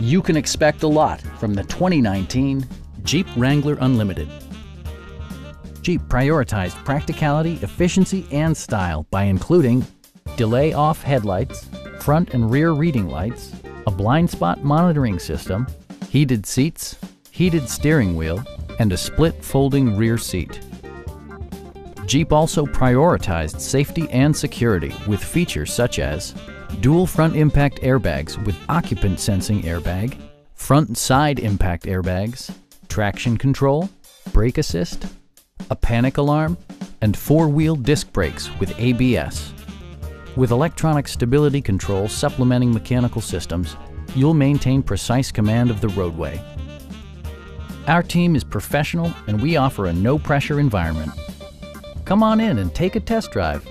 You can expect a lot from the 2019 Jeep Wrangler Unlimited. Jeep prioritized practicality, efficiency, and style by including delay-off headlights, front and rear reading lights, a blind spot monitoring system, heated seats, heated steering wheel, and a split folding rear seat. Jeep also prioritized safety and security with features such as dual front impact airbags with occupant sensing airbag, front and side impact airbags, traction control, brake assist, a panic alarm, and four-wheel disc brakes with ABS. With electronic stability control supplementing mechanical systems, you'll maintain precise command of the roadway. Our team is professional and we offer a no-pressure environment. Come on in and take a test drive.